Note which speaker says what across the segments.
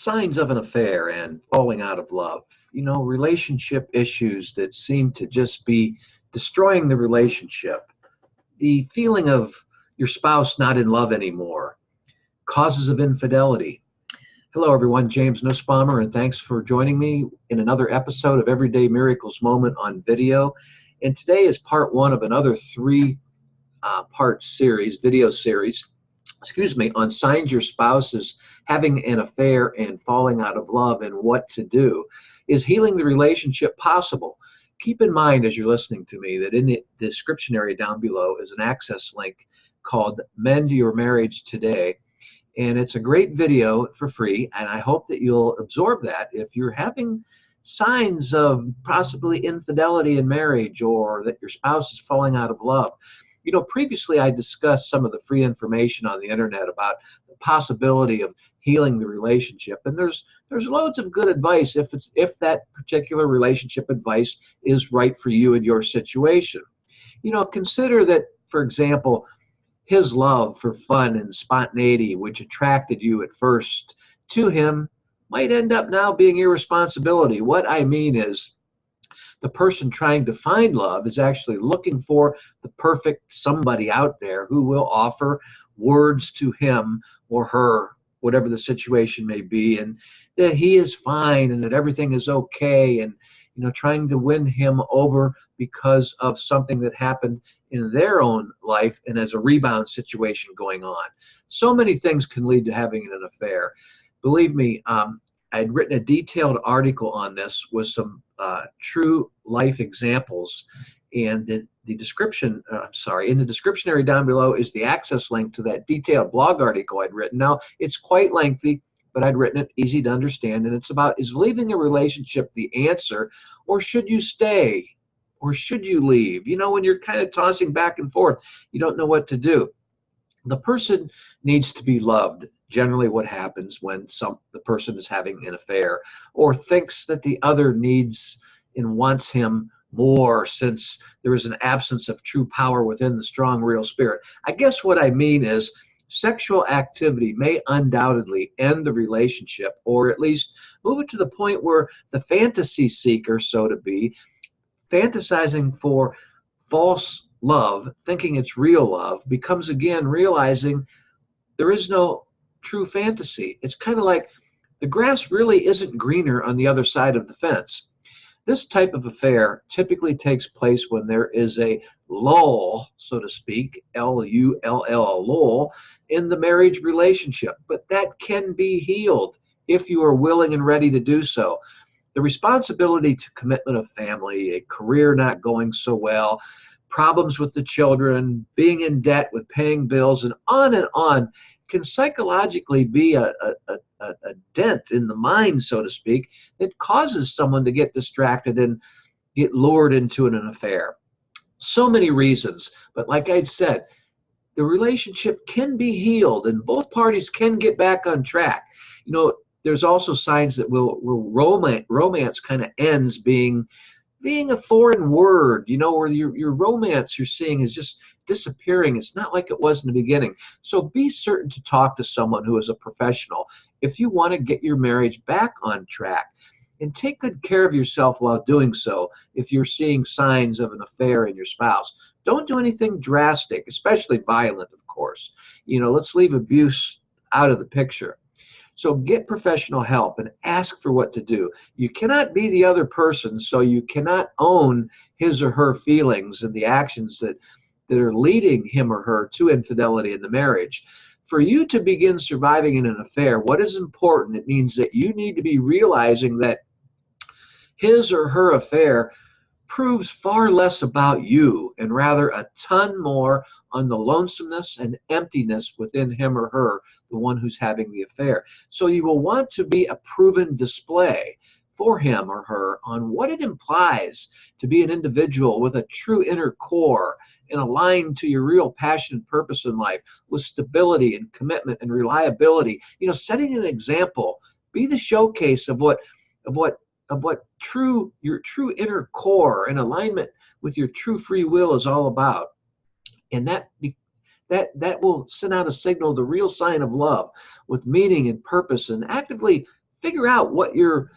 Speaker 1: Signs of an affair and falling out of love. Relationship issues that seem to just be destroying the relationship. The feeling of your spouse not in love anymore. Causes of infidelity. Hello, everyone. James Nussbaumer, and thanks for joining me in another episode of Everyday Miracles Moment on video. And today is part one of another three-part video series, on signs your spouse is having an affair and falling out of love and what to do. Is healing the relationship possible? Keep in mind as you're listening to me that in the description area down below is an access link called Mend Your Marriage Today. And it's a great video for free, and I hope that you'll absorb that if you're having signs of possibly infidelity in marriage or that your spouse is falling out of love. Previously I discussed some of the free information on the internet about the possibility of healing the relationship, and there's loads of good advice if that particular relationship advice is right for you and your situation. Consider that, for example, his love for fun and spontaneity, which attracted you at first to him, might end up now being irresponsibility. What I mean is, the person trying to find love is actually looking for the perfect somebody out there who will offer words to him or her, whatever the situation may be, and that he is fine and that everything is okay, and trying to win him over because of something that happened in their own life and as a rebound situation going on. So many things can lead to having an affair. Believe me, I'd written a detailed article on this with some true life examples, and in the description area down below is the access link to that detailed blog article I'd written. Now, it's quite lengthy, but I'd written it easy to understand, and it's about, is leaving a relationship the answer, or should you stay, or should you leave? When you're kind of tossing back and forth, you don't know what to do. The person needs to be loved. Generally what happens when the person is having an affair or thinks that the other needs and wants him more, since there is an absence of true power within the strong real spirit. I guess what I mean is, sexual activity may undoubtedly end the relationship, or at least move it to the point where the fantasy seeker, so to be, fantasizing for false love, thinking it's real love, becomes again realizing there is no true fantasy. It's kind of like the grass really isn't greener on the other side of the fence. This type of affair typically takes place when there is a lull, so to speak, L-U-L-L, lull, in the marriage relationship. But that can be healed if you are willing and ready to do so. The responsibility to commitment of family, a career not going so well, problems with the children, being in debt with paying bills, and on, can psychologically be a dent in the mind, so to speak, that causes someone to get distracted and get lured into an affair. So many reasons, but like I said, the relationship can be healed and both parties can get back on track. There's also signs that romance kind of ends being a foreign word, where your romance you're seeing is just disappearing. It's not like it was in the beginning. So be certain to talk to someone who is a professional if you want to get your marriage back on track. And take good care of yourself while doing so if you're seeing signs of an affair in your spouse. Don't do anything drastic, especially violent, of course. Let's leave abuse out of the picture. So get professional help and ask for what to do. You cannot be the other person, so you cannot own his or her feelings and the actions that are leading him or her to infidelity in the marriage. For you to begin surviving in an affair, what is important? It means that you need to be realizing that his or her affair proves far less about you and rather a ton more on the lonesomeness and emptiness within him or her, the one who's having the affair. So you will want to be a proven display for him or her on what it implies to be an individual with a true inner core and aligned to your real passion and purpose in life, with stability and commitment and reliability. Setting an example, be the showcase of what your true inner core and alignment with your true free will is all about. And that will send out a signal, the real sign of love, with meaning and purpose, and actively figure out what your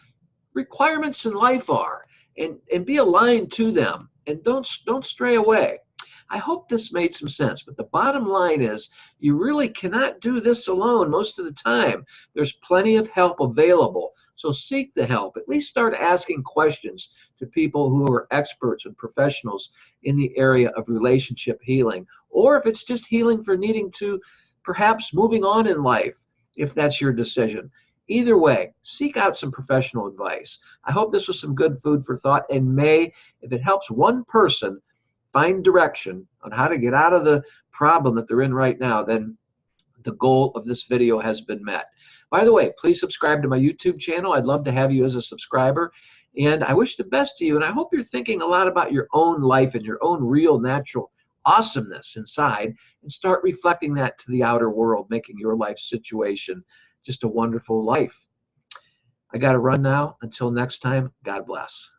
Speaker 1: requirements in life are, and be aligned to them, and don't stray away. I hope this made some sense, but the bottom line is you really cannot do this alone most of the time. There's plenty of help available, so seek the help. At least start asking questions to people who are experts and professionals in the area of relationship healing, or if it's just healing for needing to perhaps moving on in life, if that's your decision. Either way, seek out some professional advice. I hope this was some good food for thought, and may, if it helps one person find direction on how to get out of the problem that they're in right now, then the goal of this video has been met. By the way, please subscribe to my YouTube channel. I'd love to have you as a subscriber. And I wish the best to you. And I hope you're thinking a lot about your own life and your own real, natural awesomeness inside, and start reflecting that to the outer world, making your life situation just a wonderful life. I got to run now. Until next time, God bless.